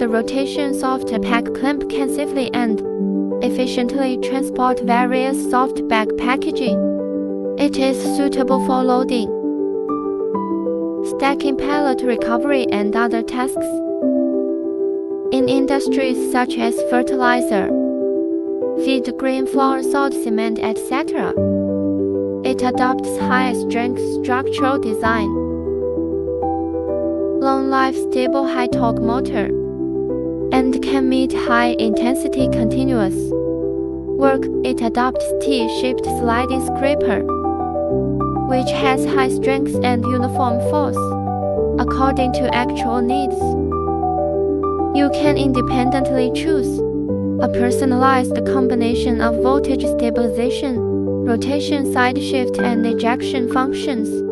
The rotation soft pack clamp can safely and efficiently transport various soft bag packaging. It is suitable for loading, stacking, pallet recovery, and other tasks. In industries such as fertilizer, feed grain flour, salt, cement, etc., it adopts high-strength structural design, long-life, stable, high-torque motor, and can meet high-intensity continuous work. It adopts T-shaped sliding scraper, which has high strength and uniform force according to actual needs. You can independently choose a personalized combination of voltage stabilization, rotation, side shift, and ejection functions.